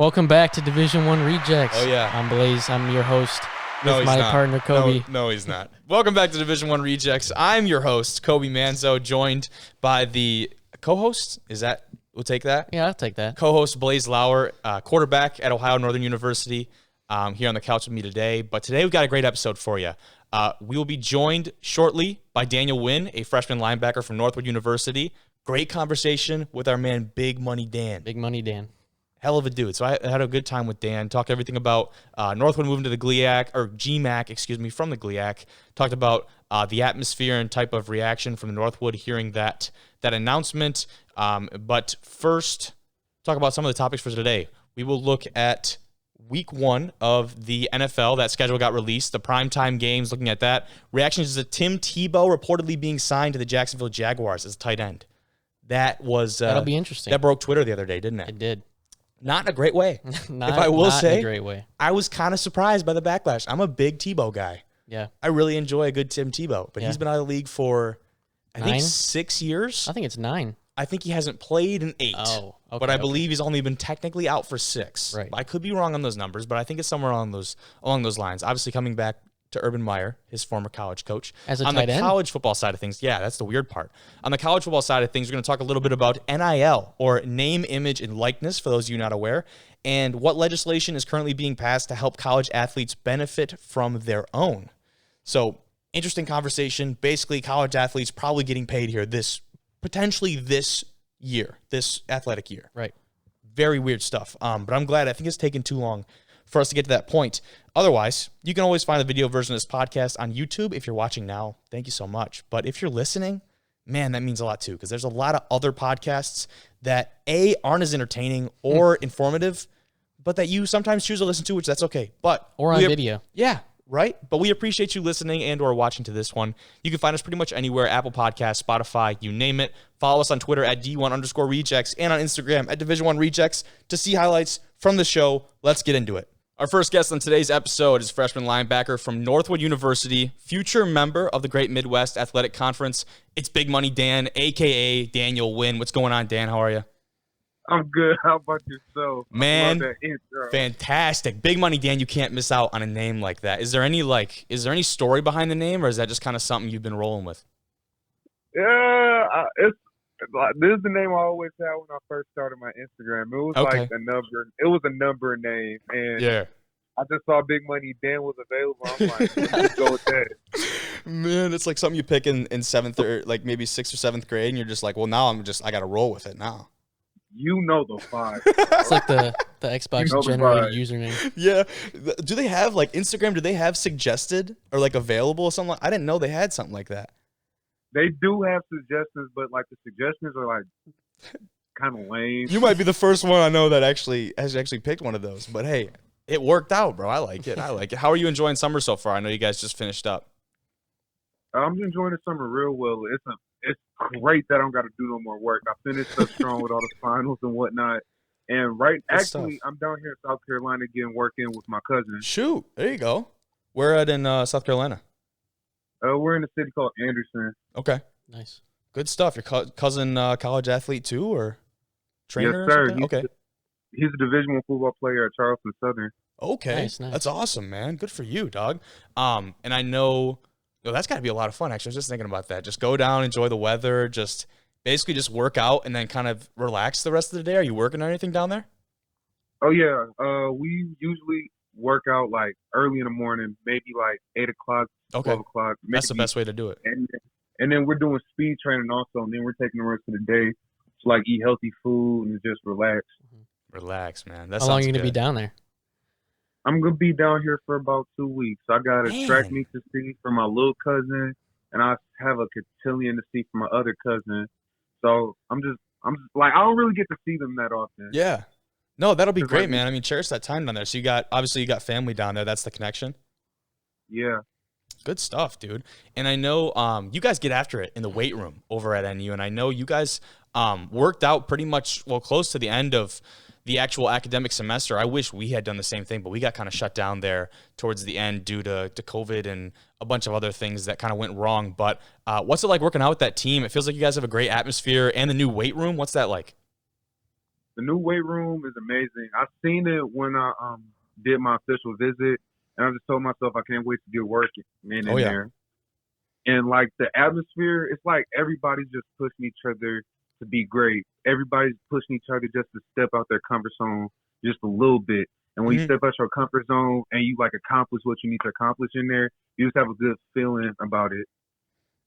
Welcome back to Division One Rejects. Oh, yeah. I'm Blaze. I'm your host No, with he's my not. partner, Kobe. No, he's not. Welcome back to Division One Rejects. I'm your host, Kobe Manzo, joined by the co-host. We'll take that? Yeah, I'll take that. Co-host Blaze Lauer, quarterback at Ohio Northern University, here on the couch with me today. But today we've got a great episode for you. We will be joined shortly by Daniel Wynn, a freshman linebacker from Northwood University. Great conversation with our man, Big Money Dan. Big Money Dan. Hell of a dude. So I had a good time with Dan. Talked everything about Northwood moving to the GMAC, from the GLIAC. Talked about the atmosphere and type of reaction from the Northwood hearing that announcement. But first, talk about some of the topics for today. We will look at week 1 of the NFL. That schedule got released. The primetime games, looking at that. Reactions to Tim Tebow reportedly being signed to the Jacksonville Jaguars as a tight end. That'll be interesting. That broke Twitter the other day, didn't it? It did. Not in a great way. not in a great way. I was kind of surprised by the backlash. I'm a big Tebow guy. Yeah. I really enjoy a good Tim Tebow, but he's been out of the league for, I think, 6 years. I think it's 9. I think he hasn't played in 8. Oh, okay. But I believe he's only been technically out for 6. Right. I could be wrong on those numbers, but I think it's somewhere along those lines. Obviously, coming back to Urban Meyer, his former college coach. As a on tight the end? college football side of things, yeah, that's the weird part. On the college football side of things, we're going to talk a little bit about NIL, or name, image, and likeness, for those of you not aware, and what legislation is currently being passed to help college athletes benefit from their own. So, interesting conversation. Basically, college athletes probably getting paid here potentially this year, this athletic year. Right. Very weird stuff. But I'm glad. I think it's taken too long for us to get to that point. Otherwise, you can always find the video version of this podcast on YouTube. If you're watching now, thank you so much. But if you're listening, man, that means a lot too, because there's a lot of other podcasts that aren't as entertaining or informative, but that you sometimes choose to listen to, which that's okay. But Or on video. Yeah, right? But we appreciate you listening and or watching to this one. You can find us pretty much anywhere, Apple Podcasts, Spotify, you name it. Follow us on Twitter at D1_Rejects and on Instagram at Division1Rejects to see highlights from the show. Let's get into it. Our first guest on today's episode is freshman linebacker from Northwood University, future member of the Great Midwest Athletic Conference. It's Big Money Dan, a.k.a. Daniel Wynn. What's going on, Dan? How are you? I'm good. How about yourself? Man, I love that intro. Fantastic. Big Money Dan, you can't miss out on a name like that. Is there any story behind the name, or is that just kind of something you've been rolling with? Yeah, this is the name I always had when I first started my Instagram. It was Okay. like a number. It was a number name, and Yeah. I just saw Big Money Dan was available. I'm like, let's go with that. Man, it's like something you pick in 7th or like maybe 6th or 7th grade, and you're just like, well, now I got to roll with it now. You know the vibe. It's like the Xbox You know the generated vibe. username. Yeah. Do they have like Instagram? Do they have suggested or like available or something? I didn't know they had something like that. They do have suggestions, but like the suggestions are like kind of lame. You might be the first one I know that has actually picked one of those. But hey, it worked out, bro. I like it. How are you enjoying summer so far? I know you guys just finished up. I'm enjoying the summer real well. It's great that I don't got to do no more work. I finished up strong with all the finals and whatnot. And stuff. I'm down here in South Carolina working with my cousin. Shoot. There you go. Where at in South Carolina? We're in a city called Anderson. Okay. Nice. Good stuff. Your cousin college athlete too, or trainer? Yes, sir. Or something? Okay. He's a Division I football player at Charleston Southern. Okay. Nice. That's awesome, man. Good for you, dog. And I know that's got to be a lot of fun, actually. I was just thinking about that. Just go down, enjoy the weather, just work out and then kind of relax the rest of the day. Are you working on anything down there? Oh, yeah. We usually work out like early in the morning, maybe like 8 o'clock, 12 o'clock. That's the best way to do it. And then we're doing speed training also, and then we're taking the rest of the day to like eat healthy food and just relax. Relax, man. How long are you going to be down there? I'm going to be down here for about 2 weeks. I got a track meet to see for my little cousin, and I have a cotillion to see for my other cousin. So I'm just like, I don't really get to see them that often. Yeah. No, that'll be great, man. I mean, cherish that time down there. So you got family down there. That's the connection. Yeah. Good stuff, dude. And I know you guys get after it in the weight room over at NU, and I know you guys worked out pretty much, close to the end of the actual academic semester. I wish we had done the same thing, but we got kind of shut down there towards the end due to COVID and a bunch of other things that kind of went wrong. But what's it like working out with that team? It feels like you guys have a great atmosphere and the new weight room. What's that like? The new weight room is amazing. I seen it when I did my official visit, and I just told myself I can't wait to get working in there. And like the atmosphere, it's like everybody's just pushing each other to be great. Everybody's pushing each other just to step out their comfort zone just a little bit. And when you step out your comfort zone and you like accomplish what you need to accomplish in there, you just have a good feeling about it.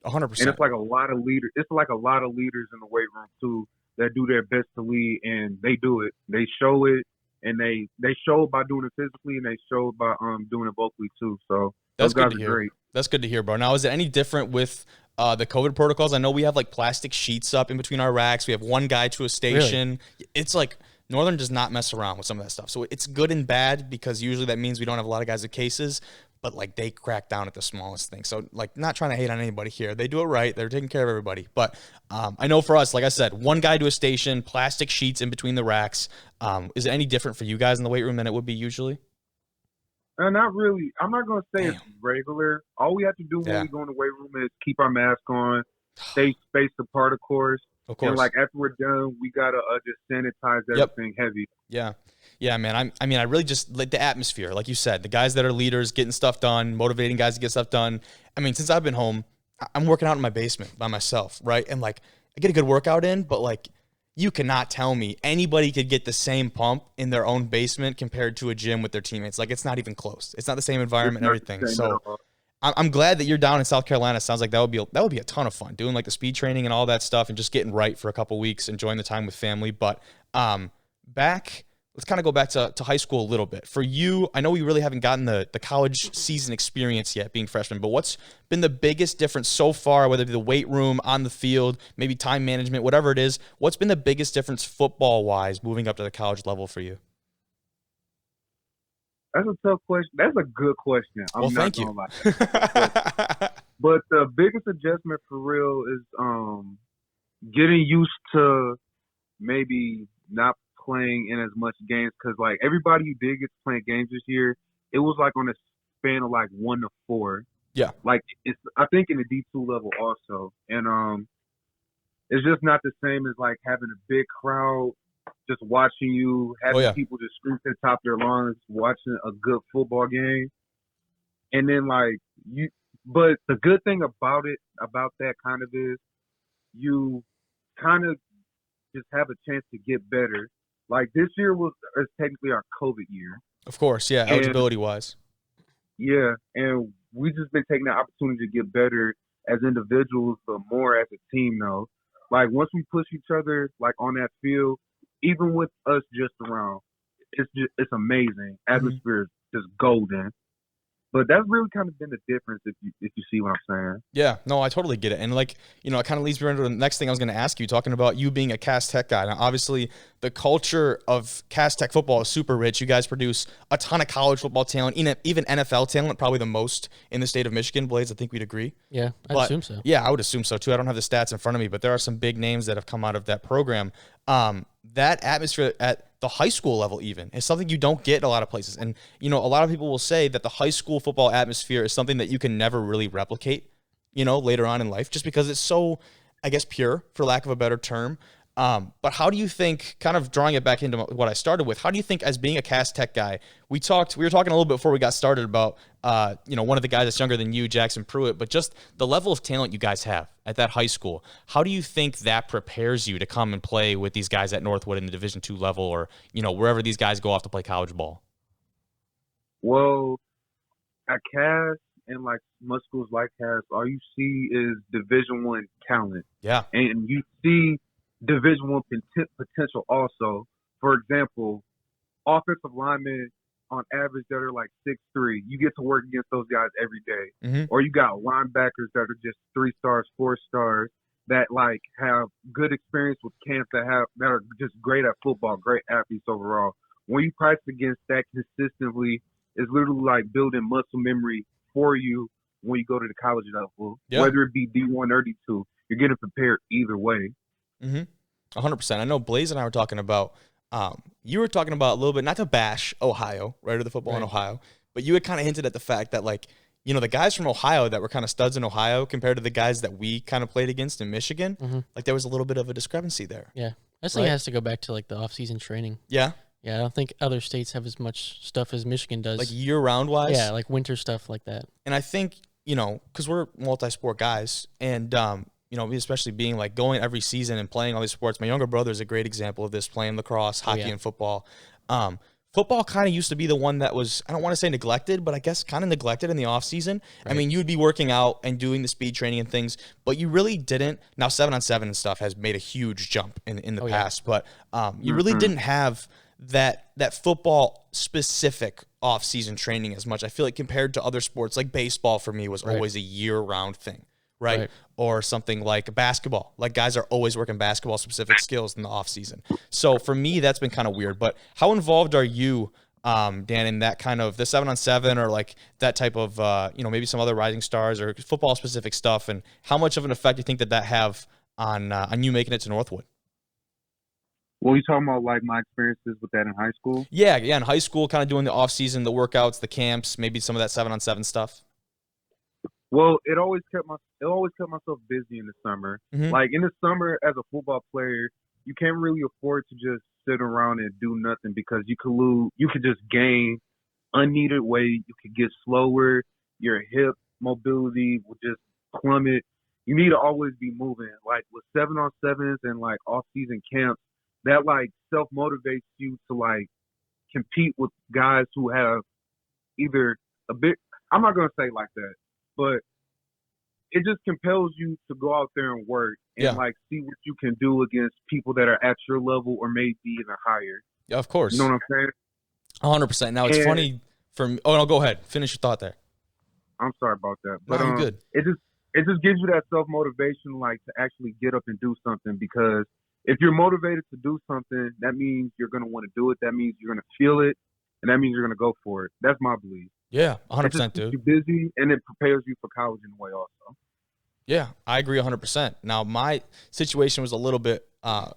100%. And it's like a lot of leaders. It's like a lot of leaders in the weight room too that do their best to lead, and they do it. They show it, and they show it by doing it physically, and they show it by doing it vocally too. So that's those good guys to are hear. great. That's good to hear, bro. Now, is it any different with the COVID protocols? I know we have like plastic sheets up in between our racks. We have one guy to a station. Really? It's like Northern does not mess around with some of that stuff. So it's good and bad because usually that means we don't have a lot of guys with cases, but like they crack down at the smallest thing. So like not trying to hate on anybody here. They do it right. They're taking care of everybody. But I know for us, like I said, one guy to a station, plastic sheets in between the racks. Is it any different for you guys in the weight room than it would be usually? Not really. I'm not going to say it's regular. All we have to do when we go in the weight room is keep our mask on, stay spaced apart, of course. And like after we're done, we gotta just sanitize everything heavy. Yeah, man. I mean, I really just like the atmosphere, like you said, the guys that are leaders, getting stuff done, motivating guys to get stuff done. I mean, since I've been home, I'm working out in my basement by myself, right? And like I get a good workout in, but like you cannot tell me anybody could get the same pump in their own basement compared to a gym with their teammates. Like it's not even close. It's not the same environment and everything. So I'm glad that you're down in South Carolina. It sounds like that would be a ton of fun, doing like the speed training and all that stuff and just getting right for a couple weeks, enjoying the time with family. But let's kind of go back to high school a little bit. For you, I know we really haven't gotten the college season experience yet being freshmen, but what's been the biggest difference so far, whether it be the weight room, on the field, maybe time management, whatever it is, what's been the biggest difference football-wise moving up to the college level for you? That's a tough question. That's a good question. Thank you. But the biggest adjustment for real is getting used to maybe not playing in as much games, because like everybody who did get to play games this year, it was like on a span of like 1 to 4. Yeah. Like it's I think in the D2 level also. And it's just not the same as like having a big crowd just watching you, having people just scream to the top of their lungs, watching a good football game. And then like but the good thing about that kind of is you kind of just have a chance to get better. Like this year is technically our COVID year. Of course, yeah, eligibility wise. Yeah, and we just been taking the opportunity to get better as individuals, but more as a team though. Like once we push each other like on that field, even with us just around, it's amazing. Atmosphere is just golden. But that's really kind of been the difference if you see what I'm saying. Yeah, no, I totally get it. And like, you know, it kind of leads me into the next thing I was going to ask you, talking about you being a Cass Tech guy. Now, obviously, the culture of Cass Tech football is super rich. You guys produce a ton of college football talent, even NFL talent, probably the most in the state of Michigan. Blaze, I think we'd agree. Yeah, I'd assume so. Yeah, I would assume so too. I don't have the stats in front of me, but there are some big names that have come out of that program. That atmosphere at the high school level even is something you don't get in a lot of places. And, you know, a lot of people will say that the high school football atmosphere is something that you can never really replicate, you know, later on in life, just because it's so, I guess, pure, for lack of a better term. But how do you think, kind of drawing it back into what I started with, how do you think, as being a Cass Tech guy, we were talking a little bit before we got started about, you know, one of the guys that's younger than you, Jackson Pruitt, but just the level of talent you guys have at that high school. How do you think that prepares you to come and play with these guys at Northwood in the Division II level, or, you know, wherever these guys go off to play college ball? Well, at Cass and like most schools like Cass, all you see is Division I talent. Yeah. And you see Division I potential also. For example, offensive linemen on average that are like 6'3", you get to work against those guys every day. Mm-hmm. Or you got linebackers that are just 3 stars, 4 stars that like have good experience with camp, that are just great at football, great athletes overall. When you practice against that consistently, it's literally like building muscle memory for you when you go to the college level, whether it be D1 or D2. You're getting prepared either way. 100%. I know Blaze and I were talking about, you were talking about a little bit, not to bash Ohio, right, or the football in Ohio, but you had kind of hinted at the fact that, like, you know, the guys from Ohio that were kind of studs in Ohio compared to the guys that we kind of played against in Michigan, like there was a little bit of a discrepancy there. Yeah, I think it has to go back to like the off-season training. Yeah. Yeah, I don't think other states have as much stuff as Michigan does. Like year-round wise? Yeah, like winter stuff like that. And I think, because we're multi-sport guys, and, especially being like going every season and playing all these sports. My younger brother is a great example of this, playing lacrosse, hockey, and football. Football kind of used to be the one that was, I don't want to say neglected, but I guess kind of neglected in the offseason. Right. I mean, you would be working out and doing the speed training and things, but you really didn't. Now, 7-on-7 and stuff has made a huge jump in the past, but you really didn't have that football specific off-season training as much. I feel like compared to other sports, like baseball for me was always a year-round thing, right? Or something like basketball. Like guys are always working basketball specific skills in the off-season. So for me, that's been kind of weird. But how involved are you, Dan, in that kind of the 7-on-7 or like that type of, maybe some other rising stars or football specific stuff? And how much of an effect do you think that have on you making it to Northwood? Well, you talking about like my experiences with that in high school? Yeah, in high school, kind of doing the off-season, the workouts, the camps, maybe some of that 7-on-7 stuff. Well, it always kept myself busy in the summer. Mm-hmm. Like in the summer, as a football player, you can't really afford to just sit around and do nothing because you could just gain unneeded weight. You could get slower. Your hip mobility will just plummet. You need to always be moving. Like with 7-on-7s and like off-season camps, that like self-motivates you to like compete with guys who have either a bit, I'm not going to say like that, but it just compels you to go out there and work and like see what you can do against people that are at your level or maybe even higher. Yeah, of course. You know what I'm saying? 100%. Now it's funny for me. Oh no, go ahead. Finish your thought there. I'm sorry about that. But no, you're good. It just gives you that self-motivation like to actually get up and do something, because if you're motivated to do something, that means you're going to want to do it. That means you're going to feel it, and that means you're going to go for it. That's my belief. Yeah, 100%, dude. You're busy, and it prepares you for college in a way also. Yeah, I agree 100%. Now, my situation was a little bit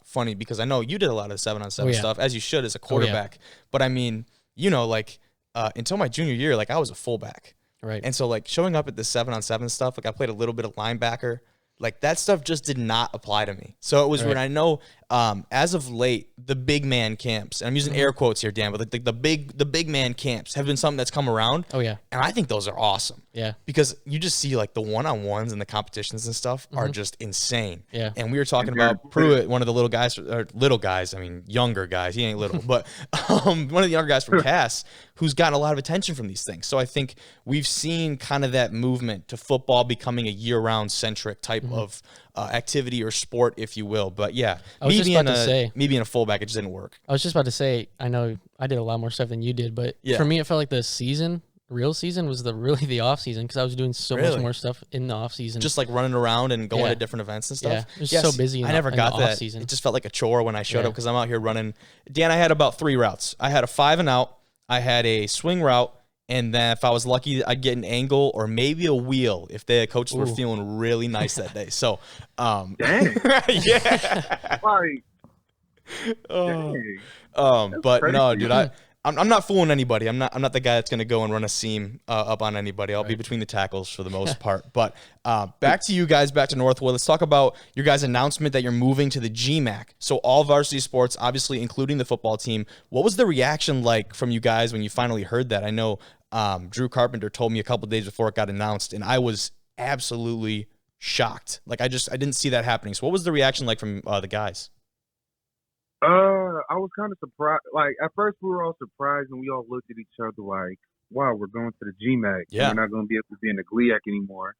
funny because I know you did a lot of the 7-on-7 stuff, as you should as a quarterback. But, I mean, until my junior year, like, I was a fullback. Right. And so, like, showing up at the 7-on-7 stuff, like, I played a little bit of linebacker. Like, that stuff just did not apply to me. So it was when I know, as of late, the big man camps, and I'm using air quotes here, Dan, but the big man camps have been something that's come around. Oh, yeah. And I think those are awesome. Yeah. Because you just see, like, the one-on-ones and the competitions and stuff are just insane. Yeah. And we were talking about Pruitt, one of the little guys, I mean, younger guys. He ain't little. But one of the younger guys from Cass who's gotten a lot of attention from these things. So I think we've seen kind of that movement to football becoming a year-round centric type of activity or sport, if you will. But yeah, me being a fullback, it just didn't work. I was just about to say, I know I did a lot more stuff than you did, but for me, it felt like the real season was really the off season, because I was doing so much more stuff in the off season. Just like running around and going to different events and stuff. Yeah, it was so busy. I never got that. Off-season. It just felt like a chore when I showed up, because I'm out here running. Dan, I had about 3 routes. I had a 5-and-out. I had a swing route. And then if I was lucky, I'd get an angle or maybe a wheel if the coaches were feeling really nice that day. So, dang. Yeah. Dang. But no, dude, I'm not fooling anybody. I'm not the guy that's going to go and run a seam up on anybody. I'll be between the tackles for the most part. But back to you guys, back to Northwood. Let's talk about your guys' announcement that you're moving to the GMAC. So all varsity sports, obviously including the football team. What was the reaction like from you guys when you finally heard that? I know Drew Carpenter told me a couple days before it got announced, and I was absolutely shocked. Like I didn't see that happening. So what was the reaction like from the guys? I was kind of surprised. Like, at first we were all surprised, and we all looked at each other like, wow, we're going to the GMAC. Yeah. We're not going to be able to be in the GLIAC anymore.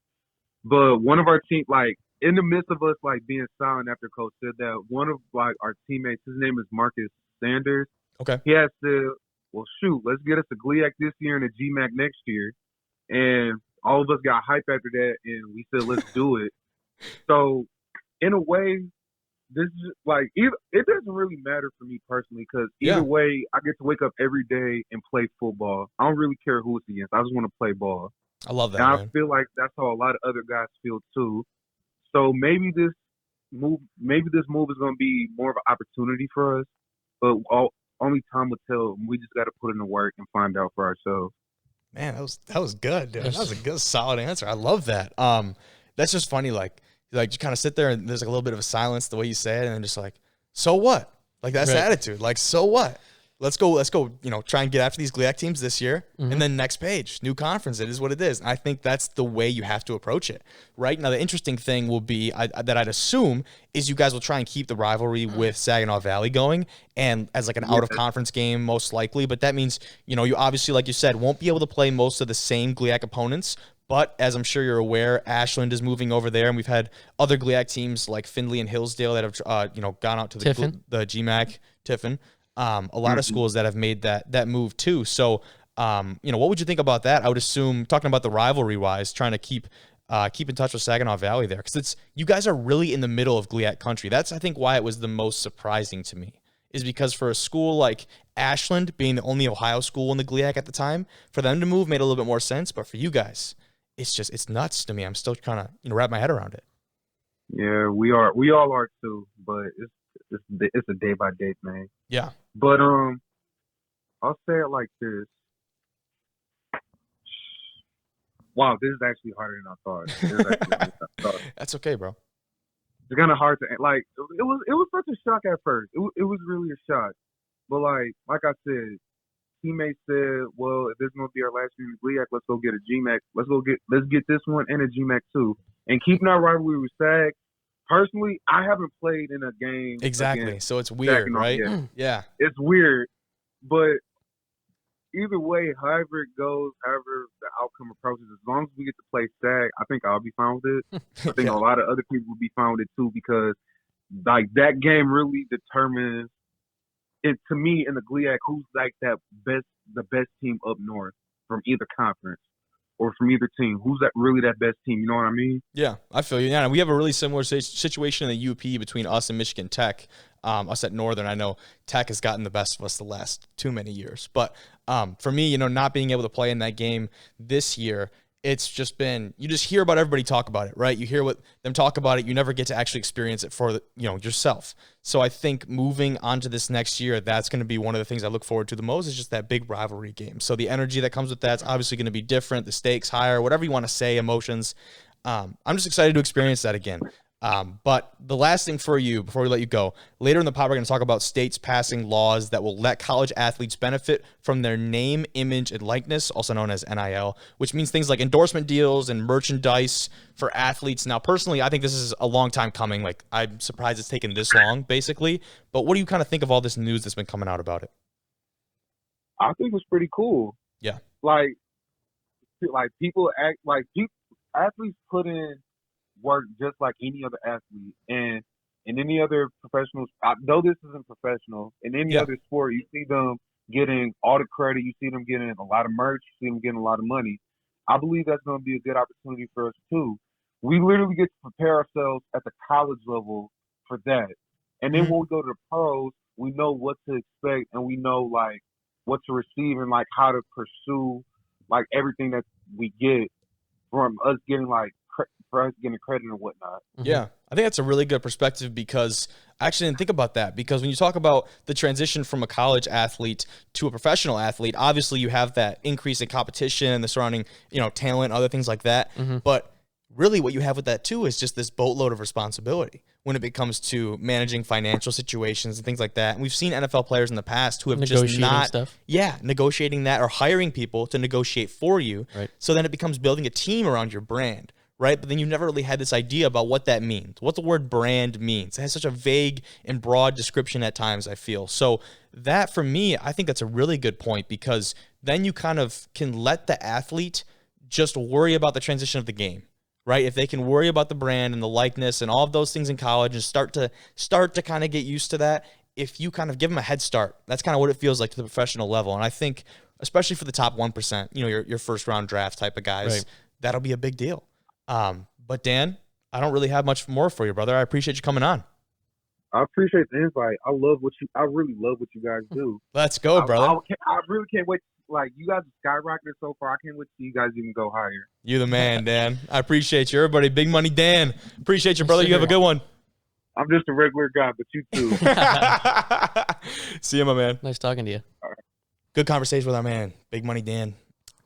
But one of our team, like, in the midst of us, like, being silent after Coach said that, one of, like, our teammates, his name is Marcus Sanders. Okay. He had said, well, shoot, let's get us a GLIAC this year and a GMAC next year. And all of us got hype after that, and we said, let's do it. So, in a way, this is like, it doesn't really matter for me personally, because either way, I get to wake up every day and play football. I don't really care who it's against. I just want to play ball. I love that. And man. I feel like that's how a lot of other guys feel too. So maybe this move is going to be more of an opportunity for us, but only time will tell. We just got to put in the work and find out for ourselves. Man, that was good, dude. That was a good, solid answer. I love that. That's just funny, like you kind of sit there and there's like a little bit of a silence the way you say it, and then just like, So what? Like, that's the attitude. Like, so what? Let's go, try and get after these GLIAC teams this year. And then next page, new conference. It is what it is. And I think that's the way you have to approach it. Right now, the interesting thing will be that I'd assume is you guys will try and keep the rivalry with Saginaw Valley going and as like an out of conference game, most likely. But that means, you obviously, like you said, won't be able to play most of the same GLIAC opponents. But as I'm sure you're aware, Ashland is moving over there, and we've had other GLIAC teams like Findlay and Hillsdale that have, gone out to the GMAC, Tiffin. A lot of schools that have made that move too. So, what would you think about that? I would assume, talking about the rivalry wise, trying to keep in touch with Saginaw Valley there, because you guys are really in the middle of GLIAC country. That's, I think, why it was the most surprising to me, is because for a school like Ashland, being the only Ohio school in the GLIAC at the time, for them to move made a little bit more sense. But for you guys, it's nuts to me. I'm still trying to wrap my head around it. Yeah, we all are too, but it's a day by day thing. Yeah. But I'll say it like this. Wow, this is actually harder than I thought. That's okay, bro. It's kind of hard to like. It was such a shock at first. It was really a shock. But like I said, teammates said, "Well, if this is gonna be our last year in the GLIAC, let's go get a GMAC. Let's get this one and a GMAC too." And keeping our rivalry with Sag. Personally, I haven't played in a game. Exactly. So it's weird, right? Yeah. It's weird. But either way, however it goes, however the outcome approaches, as long as we get to play Sag, I think I'll be fine with it. I think a lot of other people will be fine with it too, because like that game really determines it to me in the GLIAC who's like the best team up north from either conference. Or from either team. Who's that best team? You know what I mean? Yeah, I feel you. Yeah, we have a really similar situation in the UP between us and Michigan Tech. Us at Northern, I know Tech has gotten the best of us the last too many years. But for me, not being able to play in that game this year, it's just been, you just hear about everybody talk about it, right? You hear what them talk about it. You never get to actually experience it for yourself. So I think moving on to this next year, that's going to be one of the things I look forward to the most, is just that big rivalry game. So the energy that comes with that's obviously going to be different. The stakes higher, whatever you want to say, emotions. I'm just excited to experience that again. But the last thing for you, before we let you go, later in the pod, we're going to talk about states passing laws that will let college athletes benefit from their name, image, and likeness, also known as NIL, which means things like endorsement deals and merchandise for athletes. Now, personally, I think this is a long time coming. Like, I'm surprised it's taken this long, basically. But what do you kind of think of all this news that's been coming out about it? I think it's pretty cool. Yeah. Like people act like athletes put in work just like any other athlete, and in any other professional, though this isn't professional, in any other sport, you see them getting all the credit, you see them getting a lot of merch, you see them getting a lot of money. I believe that's going to be a good opportunity for us too. We literally get to prepare ourselves at the college level for that, and then when we go to the pros, we know what to expect, and we know like what to receive and like how to pursue like everything that we get from us getting like for us getting credit and whatnot. Yeah, I think that's a really good perspective, because I actually didn't think about that, because when you talk about the transition from a college athlete to a professional athlete, obviously you have that increase in competition and the surrounding, talent, other things like that. But really what you have with that too is just this boatload of responsibility when it comes to managing financial situations and things like that. And we've seen NFL players in the past who have just not, negotiating that or hiring people to negotiate for you. Right. So then it becomes building a team around your brand. Right? But then you've never really had this idea about what that means, what the word brand means. It has such a vague and broad description at times, I feel. So that, for me, I think that's a really good point, because then you kind of can let the athlete just worry about the transition of the game, right? If they can worry about the brand and the likeness and all of those things in college and start to kind of get used to that, if you kind of give them a head start, that's kind of what it feels like to the professional level. And I think, especially for the top 1%, your first round draft type of guys, that'll be a big deal. But Dan, I don't really have much more for you, brother. I appreciate you coming on. I appreciate the invite. I really love what you guys do. Let's go, brother. I really can't wait. Like, you guys are skyrocketed so far. I can't wait to see you guys even go higher. You the man, Dan. I appreciate you, everybody. Big Money Dan. Appreciate you, brother. You have a good one. I'm just a regular guy, but you too. See you, my man. Nice talking to you. All right. Good conversation with our man, Big Money Dan.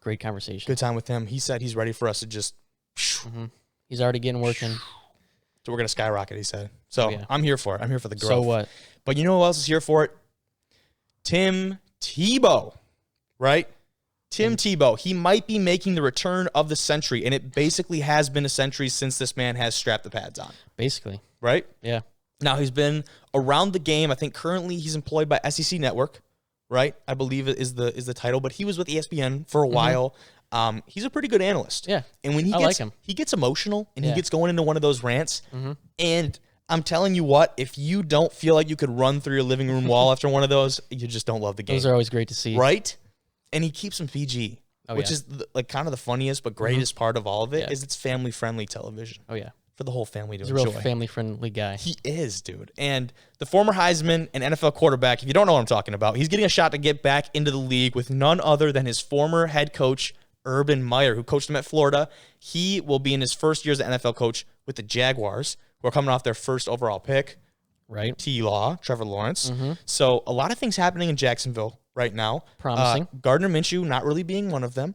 Great conversation. Good time with him. He said he's ready for us to just... He's already getting working. So we're going to skyrocket, he said. So I'm here for it. I'm here for the growth. So what? But you know who else is here for it? Tim Tebow, right? Tim Tebow. He might be making the return of the century, and it basically has been a century since this man has strapped the pads on. Basically. Right? Yeah. Now, he's been around the game. I think currently he's employed by SEC Network, right? I believe it is the title, but he was with ESPN for a while. He's a pretty good analyst. Yeah. And when he gets emotional and he gets going into one of those rants, and I'm telling you what, if you don't feel like you could run through your living room wall after one of those, you just don't love the game. Those are always great to see. Right? And he keeps them PG, which is like kind of the funniest but greatest part of all of it is it's family-friendly television. Oh, yeah. For the whole family to enjoy. He's a real family-friendly guy. He is, dude. And the former Heisman and NFL quarterback, if you don't know what I'm talking about, he's getting a shot to get back into the league with none other than his former head coach, Urban Meyer, who coached him at Florida. He will be in his first year as an NFL coach with the Jaguars, who are coming off their first overall pick. Right. T-Law, Trevor Lawrence. So a lot of things happening in Jacksonville right now. Promising. Gardner Minshew not really being one of them.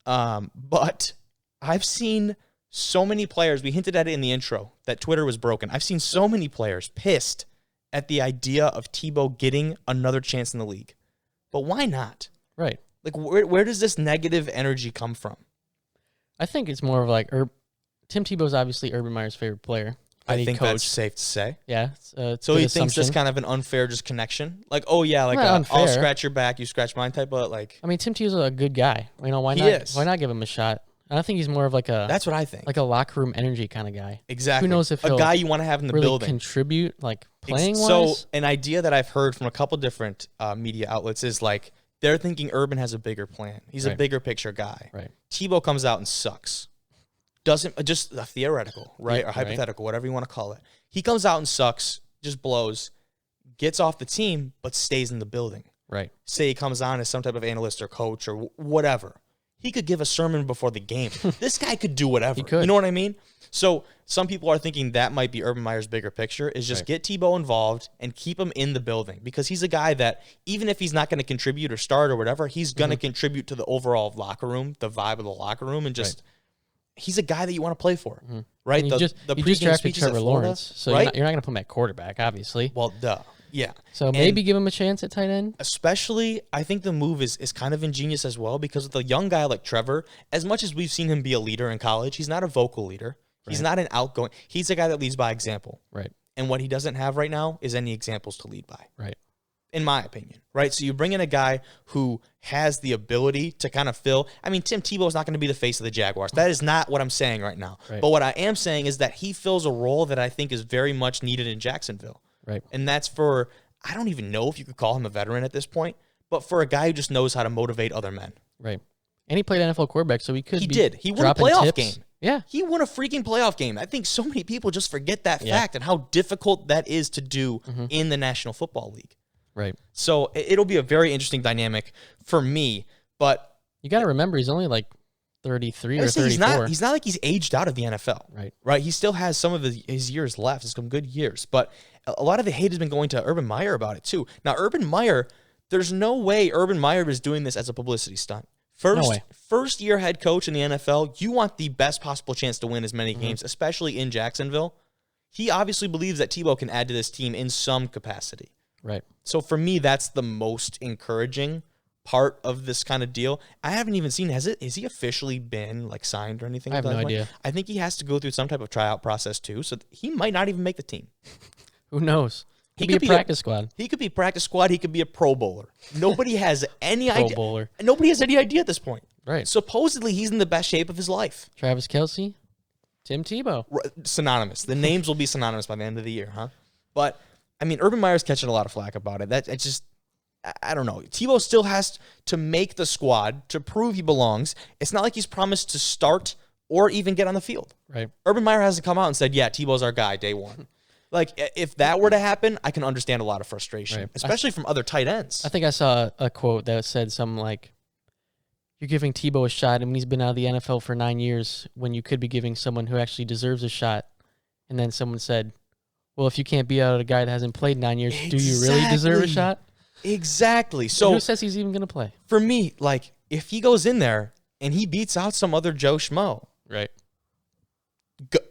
But I've seen so many players, we hinted at it in the intro, that Twitter was broken. I've seen so many players pissed at the idea of Tebow getting another chance in the league. But why not? Right. Like, where does this negative energy come from? I think it's more of like Tim Tebow's obviously Urban Meyer's favorite player. I think that's safe to say. Yeah. So he thinks this kind of an unfair just connection? Like, oh, yeah, like I'll scratch your back, you scratch mine type of like. I mean, Tim Tebow's a good guy. You know, why not give him a shot? I think he's more of like a. That's what I think. Like a locker room energy kind of guy. Exactly. Who knows if he'll a guy you want to have in the really building contribute, like playing wise. So an idea that I've heard from a couple different media outlets is like they're thinking Urban has a bigger plan. He's a bigger picture guy. Right. Tebow comes out and sucks. Doesn't just a theoretical, right, or hypothetical, whatever you want to call it. He comes out and sucks, just blows, gets off the team, but stays in the building. Right. Say he comes on as some type of analyst or coach or whatever. He could give a sermon before the game. This guy could do whatever. He could. You know what I mean? So some people are thinking that might be Urban Meyer's bigger picture, is just get Tebow involved and keep him in the building, because he's a guy that even if he's not going to contribute or start or whatever, he's going to contribute to the overall locker room, the vibe of the locker room, and just he's a guy that you want to play for, right? You just drafted Trevor Lawrence, so you're not going to put him at quarterback, obviously. Well, duh. Yeah. So maybe give him a chance at tight end? Especially, I think the move is kind of ingenious as well, because with a young guy like Trevor, as much as we've seen him be a leader in college, he's not a vocal leader. He's not an outgoing. He's a guy that leads by example. Right. And what he doesn't have right now is any examples to lead by. Right. In my opinion, right? So you bring in a guy who has the ability to kind of fill. I mean, Tim Tebow is not going to be the face of the Jaguars. That is not what I'm saying right now. Right. But what I am saying is that he fills a role that I think is very much needed in Jacksonville. Right. And that's for, I don't even know if you could call him a veteran at this point, but for a guy who just knows how to motivate other men. Right. And he played NFL quarterback, so he could He did. He won a playoff game. Yeah. He won a freaking playoff game. I think so many people just forget that fact and how difficult that is to do in the National Football League. Right. So it'll be a very interesting dynamic for me, but you got to remember he's only like 33 or 34. He's not like he's aged out of the NFL. Right. Right. He still has some of his years left, some good years, but a lot of the hate has been going to Urban Meyer about it too. Now, Urban Meyer, there's no way Urban Meyer is doing this as a publicity stunt. First year head coach in the NFL, you want the best possible chance to win as many games, especially in Jacksonville. He obviously believes that Tebow can add to this team in some capacity. Right. So for me, that's the most encouraging part of this kind of deal. I haven't even seen, has he officially been like signed or anything? I have no idea. I think he has to go through some type of tryout process too, so he might not even make the team. Who knows? He could be a practice squad. He could be practice squad. He could be a Pro Bowler. Nobody has any Pro idea. Bowler. Nobody has any idea at this point. Right. Supposedly, he's in the best shape of his life. Travis Kelce, Tim Tebow. Synonymous. The names will be synonymous by the end of the year, huh? But, I mean, Urban Meyer's catching a lot of flack about it. It's just, I don't know. Tebow still has to make the squad to prove he belongs. It's not like he's promised to start or even get on the field. Right. Urban Meyer hasn't come out and said, yeah, Tebow's our guy day one. Like, if that were to happen, I can understand a lot of frustration, especially from other tight ends. I think I saw a quote that said something like, you're giving Tebow a shot, and when he's been out of the NFL for 9 years, when you could be giving someone who actually deserves a shot. And then someone said, well, if you can't be out of a guy that hasn't played 9 years, do you really deserve a shot? Exactly. So who says he's even going to play? For me, like, if he goes in there and he beats out some other Joe Schmo, right?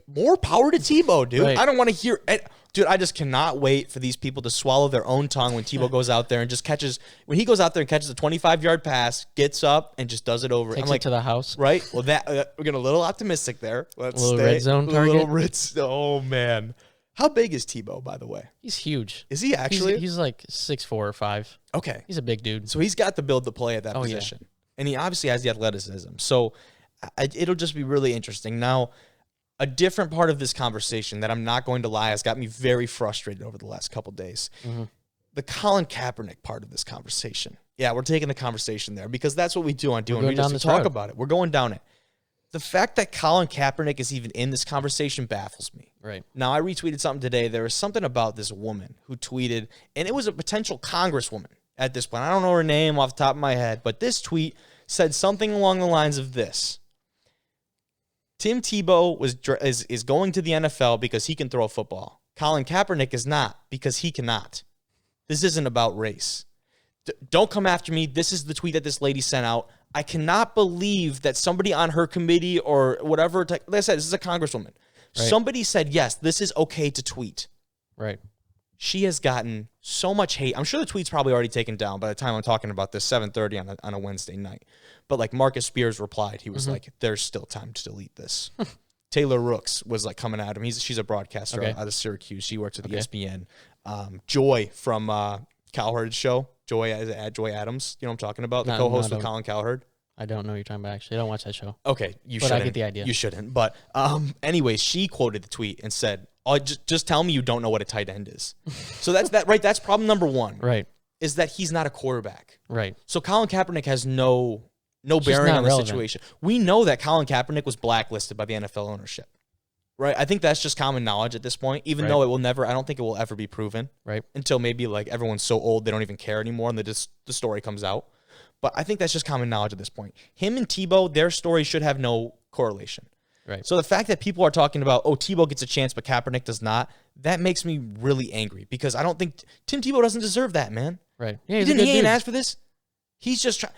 more power to Tebow, dude. Right. I don't want to hear it. Dude, I just cannot wait for these people to swallow their own tongue when Tebow goes out there and just catches, when he goes out there and catches a 25-yard pass, gets up, and just does it over. Takes I'm it to the house. Right? Well, we're getting a little optimistic there. Let's A little red zone target. Oh, man. How big is Tebow, by the way? He's huge. Is he actually? He's like 6'4" or 5. Okay. He's a big dude. So he's got the build to play at that Oh, yeah. position. And he obviously has the athleticism. So it'll just be really interesting. Now, a different part of this conversation that I'm not going to lie has got me very frustrated over the last couple days. Mm-hmm. The Colin Kaepernick part of this conversation. Yeah, we're taking the conversation there because that's what we do on Doing. We just talk about it. We're going down it. The fact that Colin Kaepernick is even in this conversation baffles me. Right. Now, I retweeted something today. There was something about this woman who tweeted, and it was a potential congresswoman at this point. I don't know her name off the top of my head, but this tweet said something along the lines of this. Tim Tebow is going to the NFL because he can throw a football. Colin Kaepernick is not because he cannot. This isn't about race. Don't come after me. This is the tweet that this lady sent out. I cannot believe that somebody on her committee or whatever, like I said, this is a congresswoman. Right. Somebody said, yes, this is okay to tweet. Right. She has gotten so much hate. I'm sure the tweet's probably already taken down by the time I'm talking about this, 7:30 on a Wednesday night. But like Marcus Spears replied, he was like, there's still time to delete this. Taylor Rooks was like coming at him. She's a broadcaster out of Syracuse. She works at ESPN. Joy from Cowherd's show, Joy Adams, you know what I'm talking about? The co-host with Colin Cowherd. I don't know what you're talking about, actually. I don't watch that show. Okay, But shouldn't. I get the idea. You shouldn't. But anyways, she quoted the tweet and said, "Oh, just tell me you don't know what a tight end is." So that's that, right? That's problem number one. Right. Is that he's not a quarterback. Right. So Colin Kaepernick has no bearing on the situation. We know that Colin Kaepernick was blacklisted by the NFL ownership. Right? I think that's just common knowledge at this point, even though it will never, I don't think it will ever be proven. Right. Until maybe like everyone's so old they don't even care anymore and the story comes out. But I think that's just common knowledge at this point. Him and Tebow, their story should have no correlation. Right. So the fact that people are talking about, oh, Tebow gets a chance, but Kaepernick does not, that makes me really angry because I don't think Tim Tebow doesn't deserve that, man. Right. Yeah, He ain't asked for this. He's just trying.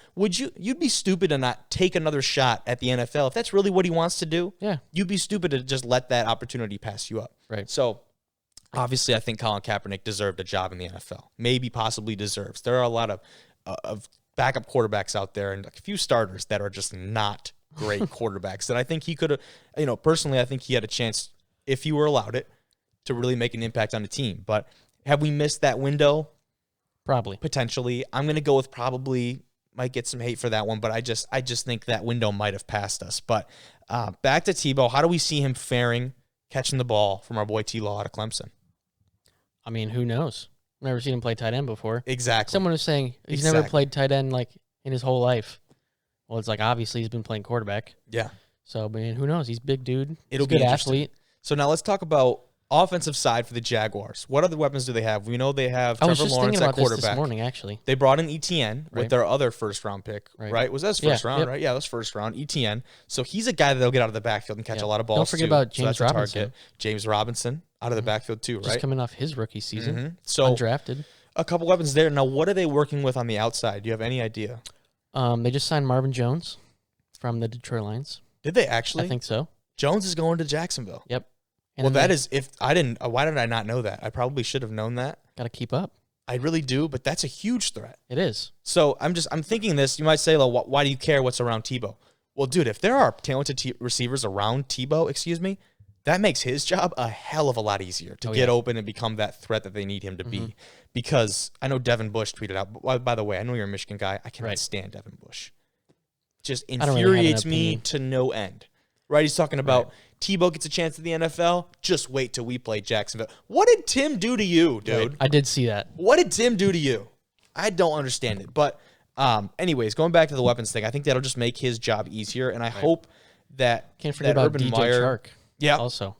You'd be stupid to not take another shot at the NFL if that's really what he wants to do. Yeah. You'd be stupid to just let that opportunity pass you up. Right. So obviously, I think Colin Kaepernick deserved a job in the NFL. Maybe, possibly deserves. There are a lot of backup quarterbacks out there and a few starters that are just not great quarterbacks that I think he could have, personally, I think he had a chance, if he were allowed it, to really make an impact on the team. But have we missed that window? Probably. Potentially. I'm going to go with probably. Might get some hate for that one, but I just think that window might have passed us. But back to Tebow. How do we see him faring, catching the ball from our boy T-Law out of Clemson? I mean, who knows? I've never seen him play tight end before. Exactly. Someone was saying he's never played tight end like in his whole life. Well, it's like obviously he's been playing quarterback. Yeah. So, I mean, who knows? He's a big dude. It'll He's a be good athlete. So now let's talk about offensive side for the Jaguars. What other weapons do they have? We know they have Trevor Lawrence at quarterback. This morning, actually. They brought in ETN with their other first-round pick, right? Was that his first round, right? Yeah, that was first round. ETN. So he's a guy that they'll get out of the backfield and catch a lot of balls. Don't forget about James Robinson. Target. James Robinson out of the backfield too, right? Just coming off his rookie season. So undrafted. A couple weapons there. Now, what are they working with on the outside? Do you have any idea? They just signed Marvin Jones from the Detroit Lions. Did they actually? I think so. Jones is going to Jacksonville. Yep. And well, that is, if I didn't, why did I not know that? I probably should have known that. Got to keep up. I really do, but that's a huge threat. It is. So I'm thinking this. You might say, well, why do you care what's around Tebow? Well, dude, if there are talented receivers around Tebow, that makes his job a hell of a lot easier to get open and become that threat that they need him to be. Because I know Devin Bush tweeted out, by the way, I know you're a Michigan guy. I cannot stand Devin Bush. Just infuriates me to no end. Right? He's talking about Tebow gets a chance at the NFL. Just wait till we play Jacksonville. What did Tim do to you, dude? I did see that. What did Tim do to you? I don't understand it. But anyways, going back to the weapons thing, I think that'll just make his job easier. And I hope that can't forget about DJ Chark. Yeah. Also.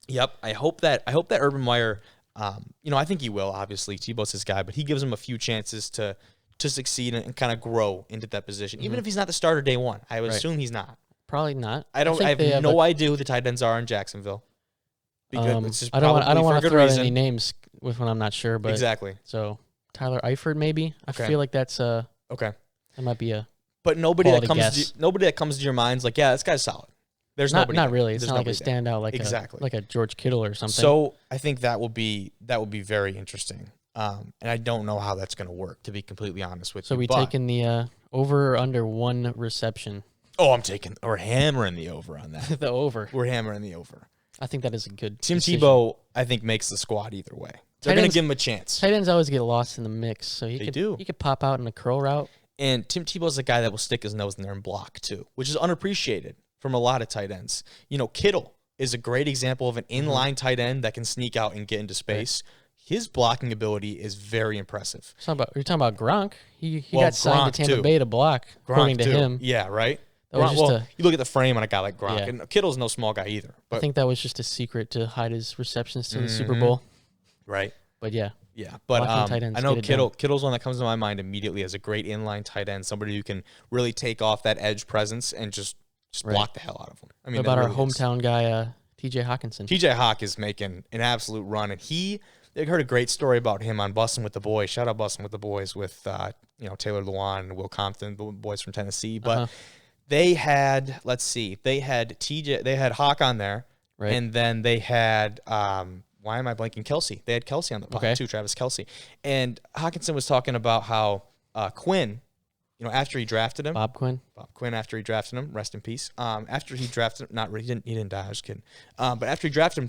Yep. I hope that Urban Meyer. I think he will. Obviously, Tebow's his guy, but he gives him a few chances to succeed and kind of grow into that position. Even if he's not the starter day one, I would assume he's not. Probably not. I have no idea who the tight ends are in Jacksonville. I don't want to throw out any names with when I'm not sure, but exactly. So Tyler Eifert, maybe. I feel like that's okay. That might be a. But nobody that comes to your mind's like, yeah, this guy's solid. There's not nobody. not there. really. It's There's not like a nobody there. standout like Exactly. a George Kittle or something. So I think that would be very interesting. And I don't know how that's going to work, to be completely honest with you. So we taking the over or under 1 reception? Oh, we're hammering the over on that. The over. We're hammering the over. I think that is a good Tim decision. Tebow, I think, makes the squad either way. They're going to give him a chance. Tight ends always get lost in the mix, so he could pop out in a curl route. And Tim Tebow's a guy that will stick his nose in there and block too, which is unappreciated from a lot of tight ends. Kittle is a great example of an inline tight end that can sneak out and get into space. Right. His blocking ability is very impressive. You're talking about Gronk. He got signed to Tampa Bay to block, according to him. Yeah, right? You look at the frame on a guy like Gronk, Yeah. and Kittle's no small guy either. But I think that was just a secret to hide his receptions to the Super Bowl. Right. But yeah. Yeah, but tight ends I know get it Kittle's one that comes to my mind immediately as a great inline tight end, somebody who can really take off that edge presence and just block the hell out of him. I mean, what about our hometown guy, T.J. Hawkinson? T.J. Hawk is making an absolute run, and I heard a great story about him on Bussin' with the Boys. Shout out Bussin' with the Boys with Taylor Lewan and Will Compton, the boys from Tennessee. But they had Hawk on there, right. And then they had why am I blanking? Kelsey. They had Kelsey on the pod too, Travis Kelsey. And Hawkinson was talking about how Quinn, after he drafted him, Bob Quinn, after he drafted him, rest in peace. After he drafted him, he didn't die. I was kidding. But after he drafted him,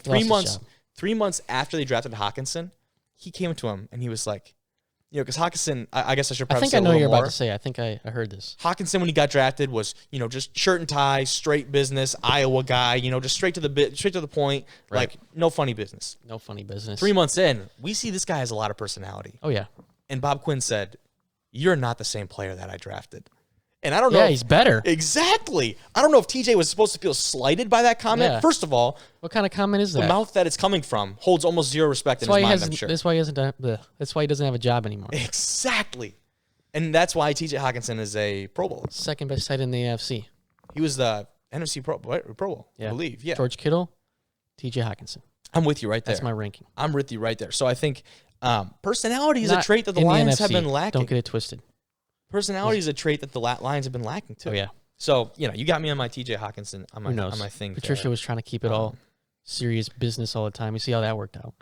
3 months after they drafted Hawkinson, he came to him and he was like, because Hawkinson, I guess I should probably say a little more. I think I know you're about to say. I think I heard this. Hawkinson, when he got drafted, was, just shirt and tie, straight business, Iowa guy, just straight to the point, right. Like no funny business. No funny business. 3 months in, we see this guy has a lot of personality. Oh, yeah. And Bob Quinn said, "You're not the same player that I drafted." And I don't know. Yeah, he's better. Exactly. I don't know if TJ was supposed to feel slighted by that comment. Yeah. First of all, what kind of comment is that? The mouth that it's coming from holds almost zero respect in his mind, I'm sure. That's why he doesn't have a job anymore. Exactly. And that's why TJ Hawkinson is a Pro Bowler. Second best tight in the AFC. He was the NFC Pro Bowl, I believe. Yeah. George Kittle, TJ Hawkinson. I'm with you right there. That's my ranking. I'm with you right there. So I think personality is a trait that the Lions have been lacking. Don't get it twisted. Personality is a trait that the Lions have been lacking too. Oh, yeah. So, you got me on my TJ Hawkinson on my thing. Patricia was trying to keep it all serious business all the time. You see how that worked out.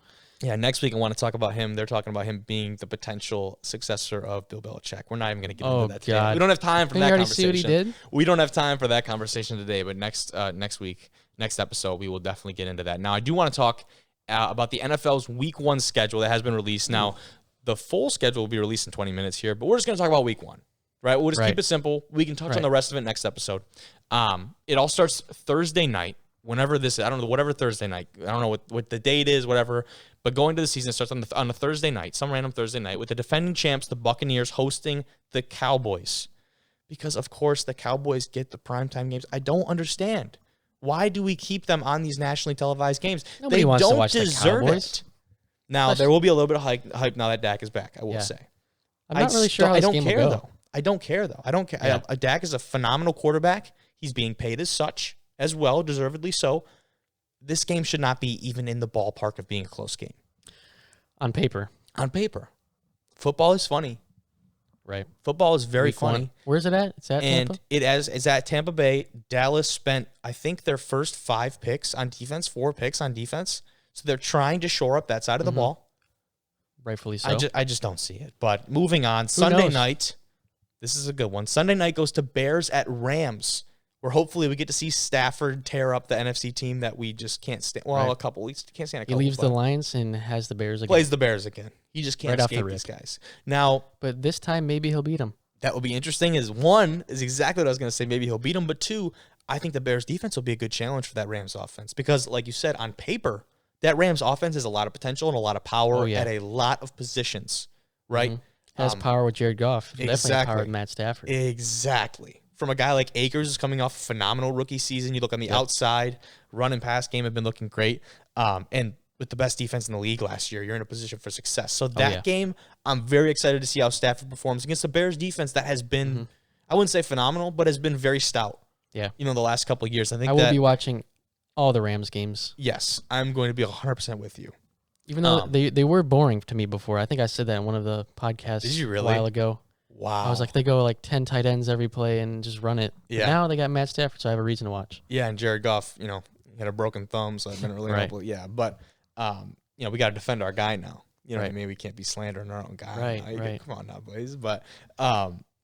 Yeah, next week I want to talk about him. They're talking about him being the potential successor of Bill Belichick. We're not even going to get into that today. We don't have time for that conversation. See what he did? We don't have time for that conversation today, but next week, next episode, we will definitely get into that. Now, I do want to talk about the NFL's Week 1 schedule that has been released. Now, the full schedule will be released in 20 minutes here, but we're just going to talk about Week 1. Right, we'll just keep it simple. We can touch on the rest of it next episode. It all starts Thursday night. Whenever this, I don't know, whatever Thursday night. I don't know what the date is, whatever. But going to the season starts on a Thursday night, some random Thursday night, with the defending champs, the Buccaneers, hosting the Cowboys. Because of course the Cowboys get the primetime games. I don't understand. Why do we keep them on these nationally televised games? Nobody wants to watch the Cowboys. Now there will be a little bit of hype now that Dak is back. I will say. I'm not really sure how this game will go. Though. I don't care, though. I don't care. Yeah. Dak is a phenomenal quarterback. He's being paid as such as well, deservedly so. This game should not be even in the ballpark of being a close game. On paper. Football is funny. Right. Football is very funny. Where's it at? It's at Tampa? It's at Tampa Bay. Dallas spent, I think, their first 5 picks on defense, 4 picks on defense. So they're trying to shore up that side of the ball. Rightfully so. I just don't see it. But moving on, Sunday night. This is a good one. Sunday night goes to Bears at Rams, where hopefully we get to see Stafford tear up the NFC team that we just can't stand. Well, a couple weeks. Can't stand a couple. He leaves the Lions and has the Bears again. Plays the Bears again. He just can't escape these guys. Now, but this time maybe he'll beat them. That will be interesting. One is exactly what I was going to say. Maybe he'll beat them. But 2, I think the Bears defense will be a good challenge for that Rams offense because, like you said, on paper, that Rams offense has a lot of potential and a lot of power at a lot of positions, right? Mm-hmm. Has power with Jared Goff. Exactly. Definitely power with Matt Stafford. Exactly. From a guy like Akers is coming off a phenomenal rookie season. You look on the outside, run and pass game have been looking great. And with the best defense in the league last year, you're in a position for success. So that game, I'm very excited to see how Stafford performs against the Bears defense that has been, I wouldn't say phenomenal, but has been very stout. Yeah. The last couple of years. I will be watching all the Rams games. Yes, I'm going to be 100% with you. Even though they were boring to me before. I think I said that in one of the podcasts Did you really? a while ago. Wow. I was like, they go like 10 tight ends every play and just run it. But Yeah. now they got Matt Stafford, so I have a reason to watch. Yeah, and Jared Goff, he had a broken thumb, so I didn't really Right. Yeah, but we got to defend our guy now. You know what I Right. mean? We can't be slandering our own guy. Right, right. Come on now, boys. But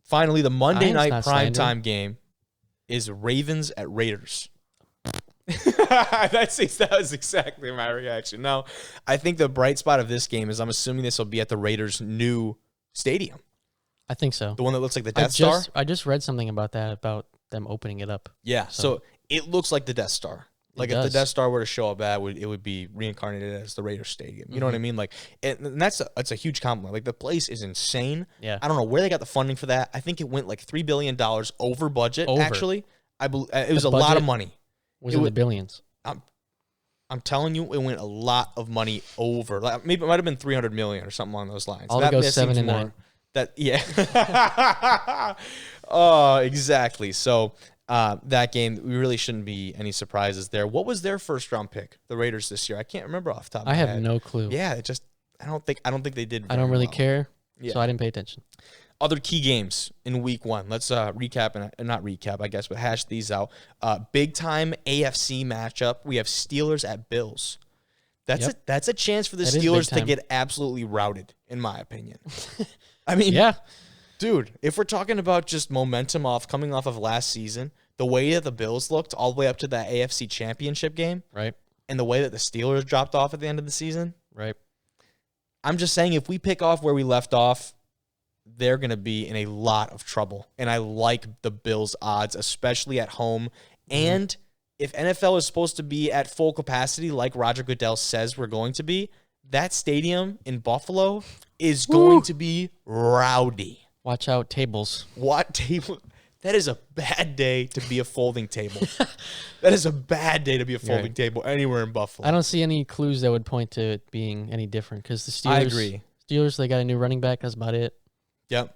finally, the Monday Iron's night not slander. primetime game is Ravens at Raiders. That was exactly my reaction. Now, I think the bright spot of this game is I'm assuming this will be at the Raiders' new stadium, I think so. the one that looks like the Death Star. I just read something about that, about them opening it up. Yeah, so it looks like the Death Star. Like if the does. Death Star were to show up, it would be reincarnated as the Raiders Stadium. You know what I mean? Like, and that's a huge compliment. Like the place is insane. Yeah. I don't know where they got the funding for that. I think it went like $3 billion over budget. Over. Actually, it was The a lot of budget money. Was in the billions. I'm telling you, it went a lot of money over. Like maybe it might have been 300 million or something along those lines. All to go that 7 seems and more- 9. That yeah. Oh, exactly. So that game, we really shouldn't be any surprises there. What was their first round pick, the Raiders this year? I can't remember off the top of my I head. have no clue. Yeah, I don't think they did. I don't very really well. care, Yeah. so I didn't pay attention. Other key games in week 1. Let's recap and not recap, I guess, but hash these out. Big time AFC matchup. We have Steelers at Bills. That's a chance for the That is Steelers to big time. get absolutely routed, in my opinion. I mean, Yeah. dude, if we're talking about just momentum coming off of last season, the way that the Bills looked all the way up to that AFC Championship game, Right. and the way that the Steelers dropped off at the end of the season, Right. I'm just saying if we pick off where we left off, they're going to be in a lot of trouble. And I like the Bills' odds, especially at home. And if NFL is supposed to be at full capacity, like Roger Goodell says we're going to be, that stadium in Buffalo is going to be rowdy. Watch out, tables. What table? That is a bad day to be a folding table. That is a bad day to be a folding table anywhere in Buffalo. I don't see any clues that would point to it being any different because the Steelers. I agree. Steelers, they got a new running back. That's about it. Yep.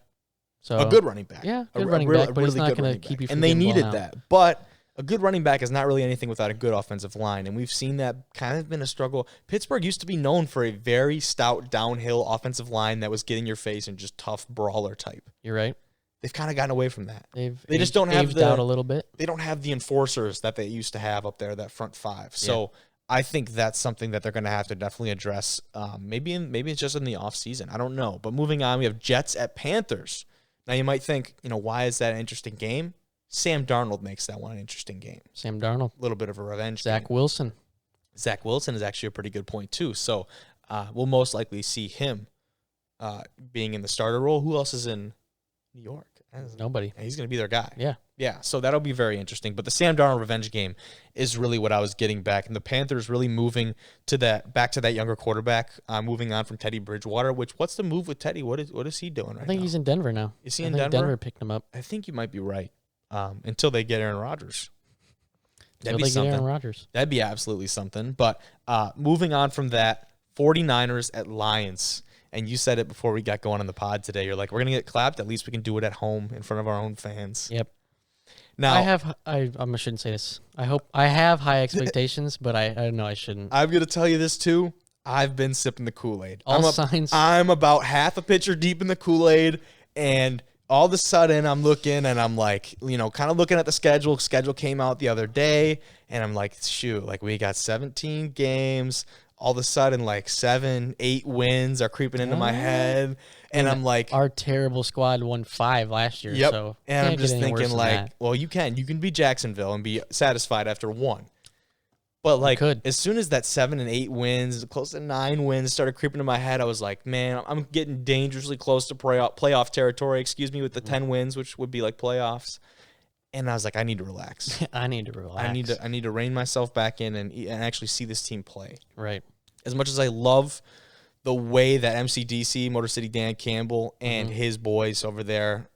So A good running back. Yeah, A good re- running a real- back, but he's really not good going to running keep back. you from And they getting blown needed out. that. But a good running back is not really anything without a good offensive line. And we've seen that kind of been a struggle. Pittsburgh used to be known for a very stout downhill offensive line that was getting your face and just tough brawler type. You're right. They've kind of gotten away from that. They just don't have aged the- out a little bit. They don't have the enforcers that they used to have up there, that front five. So I think that's something that they're going to have to definitely address. Maybe it's just in the offseason. I don't know. But moving on, we have Jets at Panthers. Now you might think, why is that an interesting game? Sam Darnold makes that one an interesting game. Sam Darnold, A little bit of a revenge Zach game. Wilson. Zach Wilson is actually a pretty good point too. So we'll most likely see him being in the starter role. Who else is in New York? Nobody. He's going to be their guy. Yeah. Yeah, so that'll be very interesting. But the Sam Darnold revenge game is really what I was getting back. And the Panthers really moving back to that younger quarterback, moving on from Teddy Bridgewater, what's the move with Teddy? What is he doing right now? I think he's in Denver now. Is he I in think Denver? Denver picked him up. I think you might be right. Until they get Aaron Rodgers. That'd Until be they get something. Aaron Rodgers. That'd be absolutely something. But moving on from that, 49ers at Lions. And you said it before we got going on the pod today. You're like, we're going to get clapped. At least we can do it at home in front of our own fans. Yep. Now, I shouldn't say this. I have high expectations, but I know I shouldn't. I'm going to tell you this too. I've been sipping the Kool-Aid. I'm about half a pitcher deep in the Kool-Aid, and all of a sudden I'm looking and I'm like, kind of looking at the schedule. Schedule came out the other day, and I'm like, shoot, like we got 17 games. All of a sudden, like 7-8 wins are creeping into my head, and I'm like, our terrible squad won 5 last year. yep. So And I'm can't just get any worse thinking than like, that. well, you can be Jacksonville and be satisfied after 1. But like, could. as soon as that 7 and 8 wins, close to 9 wins started creeping in my head, I was like, man, I'm getting dangerously close to playoff territory. With the 10 wins, which would be like playoffs. And I was like, I need to relax. I need to relax. I need to rein myself back in and actually see this team play. Right. As much as I love the way that MCDC, Motor City Dan Campbell, and his boys over there,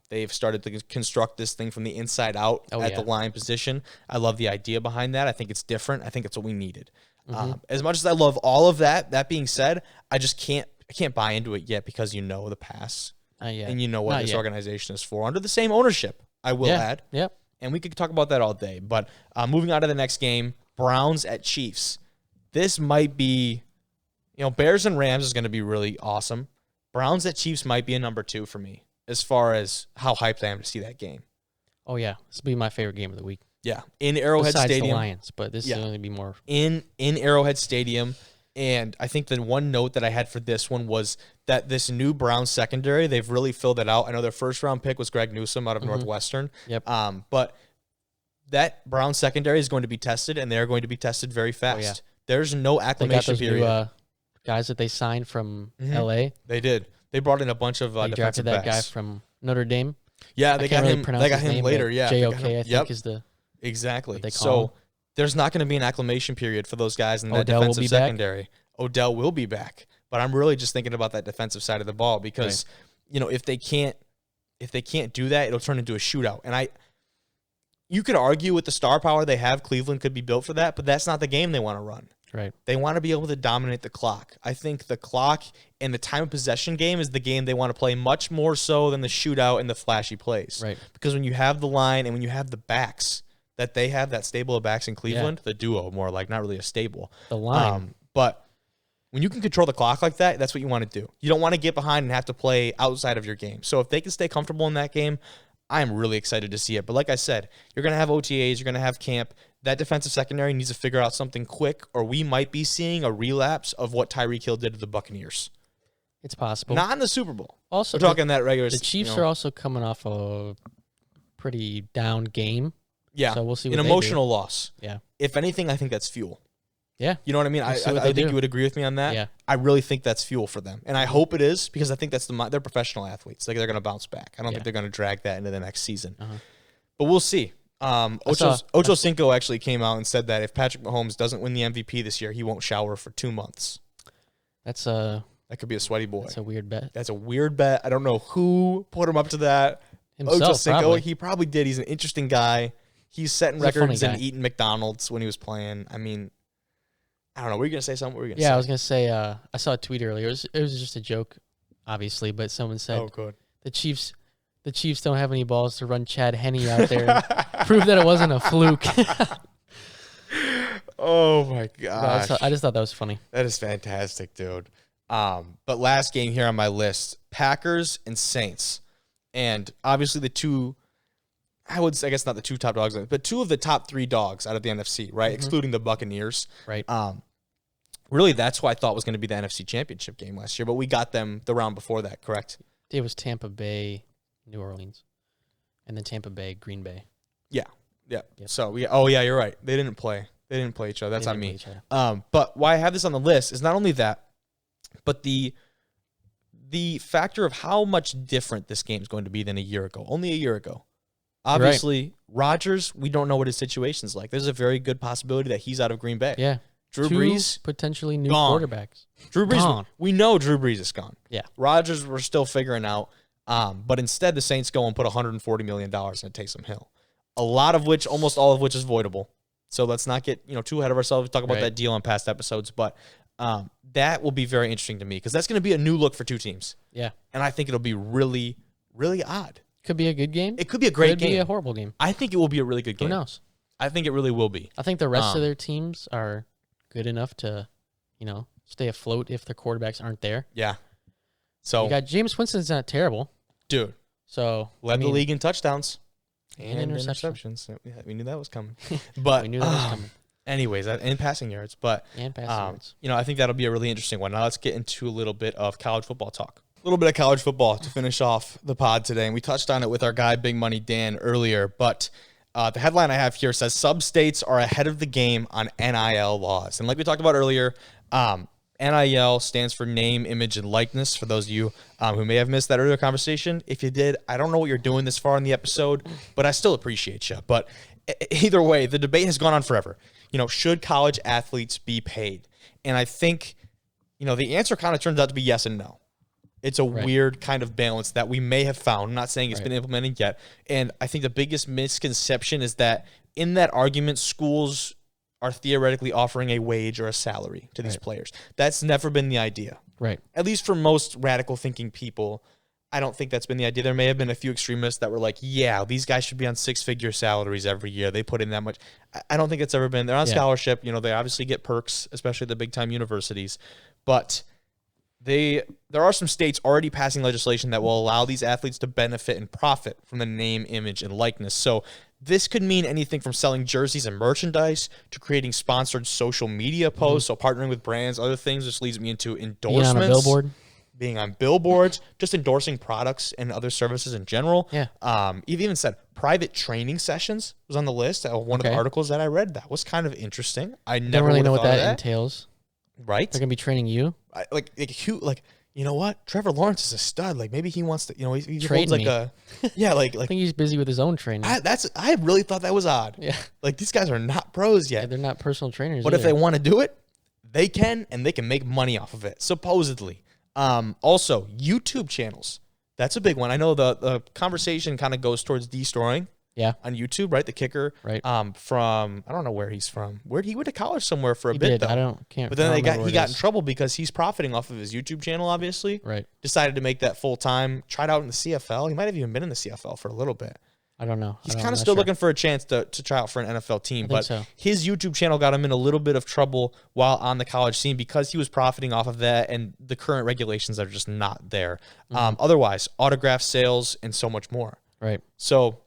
they've started to construct this thing from the inside out at the line position. I love the idea behind that. I think it's different. I think it's what we needed. As much as I love all of that, that being said, I can't buy into it yet because the past. And you know what this organization is for. Under the same ownership, I will add. Yep. And we could talk about that all day. But moving on to the next game, Browns at Chiefs. This might be, Bears and Rams is going to be really awesome. Browns at Chiefs might be a number 2 for me as far as how hyped I am to see that game. Oh yeah, this will be my favorite game of the week. Yeah, in Arrowhead Besides Stadium. the Lions, but this is going to be more in Arrowhead Stadium. And I think the one note that I had for this one was that this new Browns secondary, they've really filled it out. I know their first round pick was Greg Newsome out of Northwestern. Yep. But that Browns secondary is going to be tested, and they're going to be tested very fast. Oh, yeah. There's no they got acclimation those period. new guys that they signed from L.A. They did. They brought in a bunch of They defensive drafted that guy backs. from Notre Dame. Yeah, I they can't got really him. pronounce They got his him name, later. but Yeah, JOK, I think is the exactly. what they call So him. there's not going to be an acclimation period for those guys in that Odell will defensive be back? secondary. Odell will be back, but I'm really just thinking about that defensive side of the ball because if they can't do that, it'll turn into a shootout. And you could argue with the star power they have, Cleveland could be built for that, but that's not the game they want to run. Right. They want to be able to dominate the clock. I think the clock and the time of possession game is the game they want to play much more so than the shootout and the flashy plays. Right. Because when you have the line and when you have the backs that they have, that stable of backs in Cleveland, the duo more like, not really a stable. The line. But when you can control the clock like that, that's what you want to do. You don't want to get behind and have to play outside of your game. So if they can stay comfortable in that game, I'm really excited to see it. But like I said, you're going to have OTAs, you're going to have camp. That defensive secondary needs to figure out something quick, or we might be seeing a relapse of what Tyreek Hill did to the Buccaneers. It's possible. Not in the Super Bowl. Also, we're talking that regular. The Chiefs are also coming off a pretty down game. Yeah, so we'll see what an they emotional loss. Yeah. If anything, I think that's fuel. Yeah. You know what I mean? I think you would agree with me on that. Yeah. I really think that's fuel for them. And I hope it is because I think they're professional athletes. Like they're going to bounce back. I don't think they're going to drag that into the next season. But we'll see. Ocho Cinco actually came out and said that if Patrick Mahomes doesn't win the MVP this year, he won't shower for 2 months. That could be a sweaty boy. That's a weird bet. That's a weird bet. I don't know who put him up to that. Himself, Ocho Cinco, probably. he probably did. He's an interesting guy. He's setting He's a funny records and guy. eating McDonald's when he was playing. I mean, I don't know. Were you going to say something? What were you gonna say? I was going to say, I saw a tweet earlier. It was just a joke, obviously, but someone said, Oh, good. the Chiefs don't have any balls to run Chad Henne out there and prove that it wasn't a fluke. Oh, my gosh. I just thought that was funny. That is fantastic, dude. But last game here on my list, Packers and Saints. And obviously the two, I guess not the two top dogs, but two of the top three dogs out of the NFC, right? Excluding the Buccaneers. Right. Really, that's who I thought was going to be the NFC Championship game last year, but we got them the round before that, correct? It was Tampa Bay, New Orleans, and then Tampa Bay, Green Bay. Yeah. Yep. So, you're right. They didn't play each other. That's They on didn't me. play each other. But why I have this on the list is not only that, but the factor of how much different this game is going to be than a year ago. Only a year ago. Obviously, Rodgers, we don't know what his situation's like. There's a very good possibility that he's out of Green Bay. Yeah. Drew Two Brees, potentially new gone. quarterbacks. Drew Brees, Gone. we know Drew Brees is gone. Yeah. Rodgers, we're still figuring out. But instead, the Saints go and put $140 million into Taysom Hill. Almost all of which is voidable. So let's not get too ahead of ourselves. We talk about that deal on past episodes, but that will be very interesting to me because that's going to be a new look for two teams. Yeah. And I think it'll be really, really odd. Could be a good game. It could be a great game. Could be a horrible game. I think it will be a really good game. Who knows? I think it really will be. I think the rest of their teams are good enough to, stay afloat if their quarterbacks aren't there. Yeah. So You got James Winston's not terrible. dude, So led the league in touchdowns and interceptions. Yeah, we knew that was coming. But we knew that was coming. anyways, in passing yards. But And passing yards. I think that'll be a really interesting one. Now let's get into a little bit of college football talk. A little bit of college football to finish off the pod today. And we touched on it with our guy, Big Money Dan, earlier. But the headline I have here says, sub-states are ahead of the game on NIL laws. And like we talked about earlier, NIL stands for name, image, and likeness. For those of you who may have missed that earlier conversation, if you did, I don't know what you're doing this far in the episode, but I still appreciate you. But either way, the debate has gone on forever. Should college athletes be paid? And I think, the answer kind of turns out to be yes and no. It's a weird kind of balance that we may have found. I'm not saying it's been implemented yet. And I think the biggest misconception is that in that argument, schools are theoretically offering a wage or a salary to these players. That's never been the idea. Right. At least for most radical thinking people, I don't think that's been the idea. There may have been a few extremists that were like, yeah, these guys should be on 6-figure salaries every year. They put in that much. I don't think it's ever been. They're on scholarship. They obviously get perks, especially at the big time universities. But there are some states already passing legislation that will allow these athletes to benefit and profit from the name, image, and likeness. So this could mean anything from selling jerseys and merchandise to creating sponsored social media posts, so partnering with brands, other things. This leads me into endorsements. Being on a billboard. Being on billboards, just endorsing products and other services in general. Yeah. You've even said private training sessions was on the list. One of the articles that I read. That was kind of interesting. I never don't really know would've what thought that of entails. Right? They're gonna be training you. You know what? Trevor Lawrence is a stud. Like maybe he wants to. He Train holds like me. a. Yeah, like I think he's busy with his own training. I really thought that was odd. Yeah. Like these guys are not pros Yeah, yet. they're not personal trainers. But if they want to do it, they can, and they can make money off of it, supposedly. Also, YouTube channels. That's a big one. I know the conversation kind of goes towards destroying. Yeah. On YouTube, right? The kicker. Right. From I don't know where he's from. He went to college somewhere for a he bit did. though. Can't. But then he he got in trouble because he's profiting off of his YouTube channel, obviously. Right. Decided to make that full time. Tried out in the CFL. He might have even been in the CFL for a little bit. I don't know. He's kind of still looking for a chance to try out for an NFL team. But his YouTube channel got him in a little bit of trouble while on the college scene because he was profiting off of that and the current regulations are just not there. Otherwise, autograph sales and so much more. Right. So,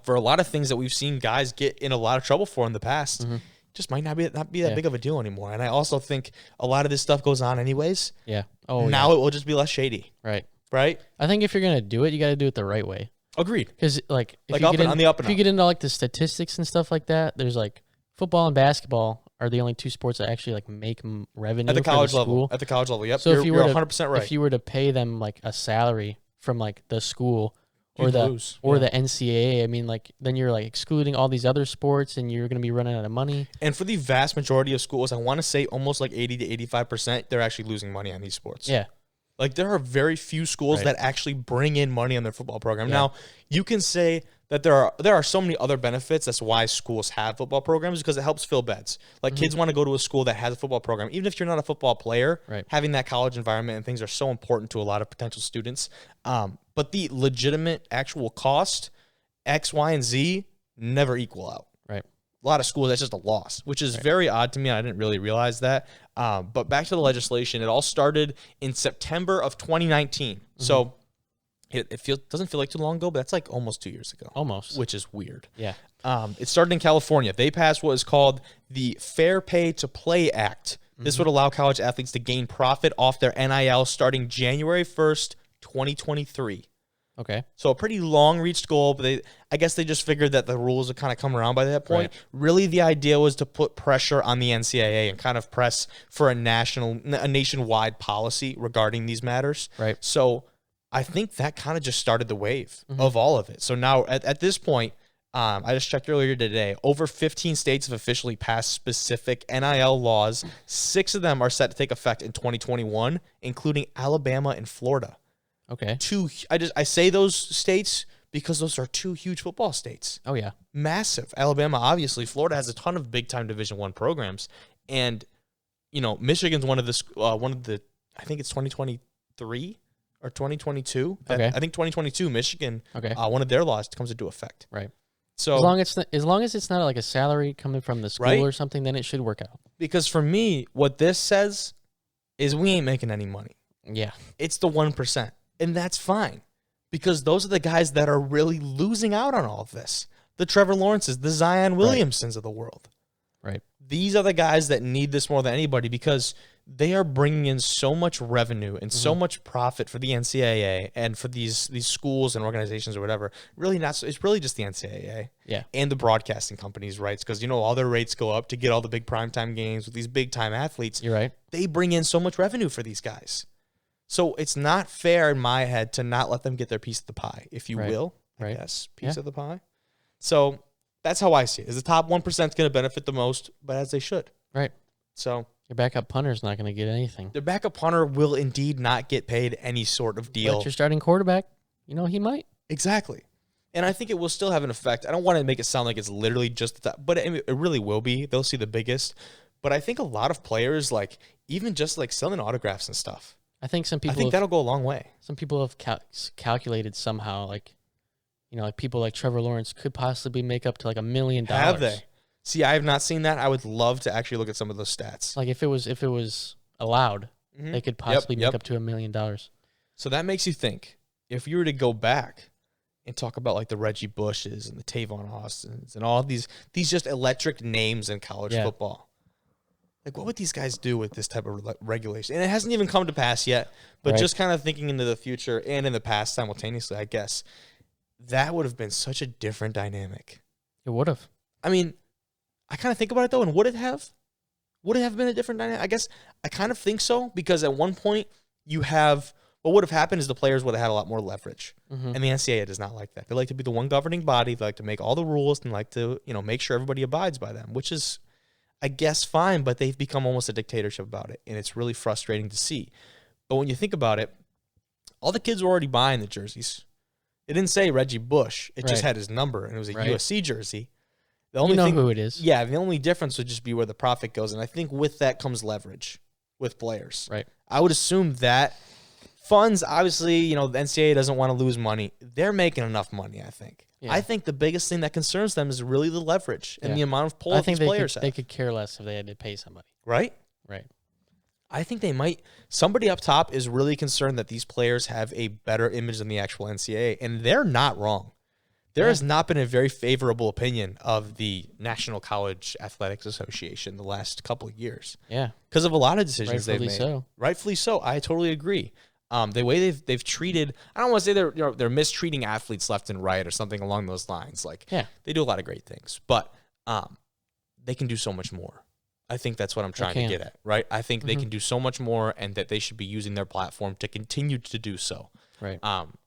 for a lot of things that we've seen guys get in a lot of trouble for in the past, just might not be that big of a deal anymore. And I also think a lot of this stuff goes on anyways. Yeah. Oh, now it will just be less shady. Right. Right? I think if you're going to do it, you got to do it the right way. Agreed. Because, if you get into like the statistics and stuff like that, there's like football and basketball are the only two sports that actually like make revenue at the college level. At the college level, yep. So you're 100% right. If you were to pay them like a salary from like the school or You'd the lose. the NCAA, I mean, like then you're like excluding all these other sports, and you're going to be running out of money. And for the vast majority of schools, I want to say almost like 80 to 85%, they're actually losing money on these sports. Yeah. Like there are very few schools that actually bring in money on their football program. Yeah. Now, you can say that there are so many other benefits. That's why schools have football programs, because it helps fill beds. Like kids want to go to a school that has a football program. Even if you're not a football player, having that college environment and things are so important to a lot of potential students. But the legitimate actual cost, X, Y, and Z, never equal out. Right. A lot of schools, that's just a loss, which is very odd to me. I didn't really realize that. But back to the legislation, it all started in September of 2019. So it doesn't feel like too long ago, but that's like almost 2 years ago. Almost. Which is weird. Yeah. It started in California. They passed what is called the Fair Pay to Play Act. This would allow college athletes to gain profit off their NIL starting January 1st, 2023. Okay. So a pretty long-reached goal, but I guess they just figured that the rules would kind of come around by that point. Right. Really, the idea was to put pressure on the NCAA and kind of press for a nationwide policy regarding these matters. Right. So I think that kind of just started the wave of all of it. So now at this point, I just checked earlier today, over 15 states have officially passed specific NIL laws. 6 of them are set to take effect in 2021, including Alabama and Florida. Okay. I say those states because those are 2 huge football states. Oh yeah. Massive. Alabama, obviously. Florida has a ton of big time Division I programs, and Michigan's one of the I think it's 2023 or 2022. Okay. I think 2022 Michigan. Okay. One of their laws comes into effect. Right. So as long as it's not like a salary coming from the school or something, then it should work out. Because for me, what this says is we ain't making any money. Yeah. It's the 1%. And that's fine, because those are the guys that are really losing out on all of this. The Trevor Lawrences, the Zion Williamsons of the world. Right. These are the guys that need this more than anybody, because they are bringing in so much revenue and so much profit for the NCAA and for these schools and organizations or whatever. Really not. So it's really just the NCAA and the broadcasting companies' rights, because all their rates go up to get all the big primetime games with these big time athletes. You're right. They bring in so much revenue for these guys. So it's not fair in my head to not let them get their piece of the pie, if you will, I guess, piece of the pie. So that's how I see it. Is the top 1% going to benefit the most, but as they should. Right. So your backup punter's not going to get anything. The backup punter will indeed not get paid any sort of deal. But your starting quarterback, he might. Exactly. And I think it will still have an effect. I don't want to make it sound like it's literally just that, but it really will be. They'll see the biggest. But I think a lot of players, even just selling autographs and stuff. I think that'll go a long way. Some people have calculated somehow, like people like Trevor Lawrence could possibly make up to $1 million. Have they? See, I have not seen that. I would love to actually look at some of those stats. Like if it was allowed, they could possibly make up to $1 million. So that makes you think, if you were to go back and talk about like the Reggie Bushes and the Tavon Austins and all these just electric names in college football, like what would these guys do with this type of regulation? And it hasn't even come to pass yet, but just kind of thinking into the future and in the past simultaneously, I guess, that would have been such a different dynamic. It would have. I mean, I kind of think about it though, and would it have? Would it have been a different dynamic? I guess I kind of think so, because at one point you have, what would have happened is the players would have had a lot more leverage. And the NCAA does not like that. They like to be the one governing body. They like to make all the rules and like to, make sure everybody abides by them, which is, I guess, fine, but they've become almost a dictatorship about it, and it's really frustrating to see. But when you think about it, all the kids were already buying the jerseys. It didn't say Reggie Bush. It just had his number, and it was a USC jersey. The only thing, who it is. Yeah, the only difference would just be where the profit goes, and I think with that comes leverage with players. Right. I would assume that funds, obviously, the NCAA doesn't want to lose money. They're making enough money, I think. Yeah. I think the biggest thing that concerns them is really the leverage and the amount of pull that these players have. They could care less if they had to pay somebody. Right? Right. I think they might. Somebody up top is really concerned that these players have a better image than the actual NCAA, and they're not wrong. There has not been a very favorable opinion of the National College Athletics Association the last couple of years. Yeah. Because of a lot of decisions they've made. So. Rightfully so. I totally agree. The way they've treated, I don't want to say they're mistreating athletes left and right or something along those lines. They do a lot of great things, but they can do so much more. I think that's what I'm trying to get at, right? I think they can do so much more, and that they should be using their platform to continue to do so. Right.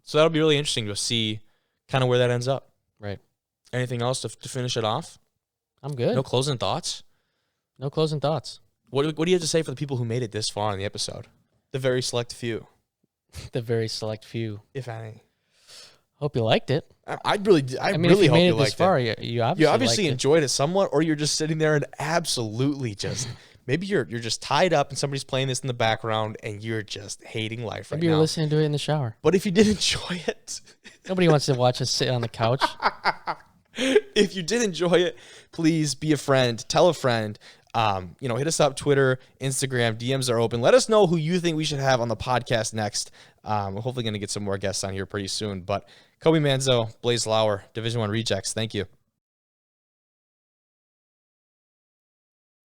So that'll be really interesting to see kind of where that ends up. Right. Anything else to finish it off? I'm good. No closing thoughts? No closing thoughts. What do you have to say for the people who made it this far in the episode? The very select few. The very select few. If any. Hope you liked it. I really hope you liked it. You obviously enjoyed it somewhat, or you're just sitting there and absolutely just maybe you're just tied up and somebody's playing this in the background and you're just hating life right now. Maybe you're listening to it in the shower. But if you did enjoy it, nobody wants to watch us sit on the couch. If you did enjoy it, please be a friend, tell a friend. Hit us up, Twitter, Instagram, DMs are open. Let us know who you think we should have on the podcast next. We're hopefully going to get some more guests on here pretty soon. But Kobe Manzo, Blaze Lauer, Division I Rejects, thank you.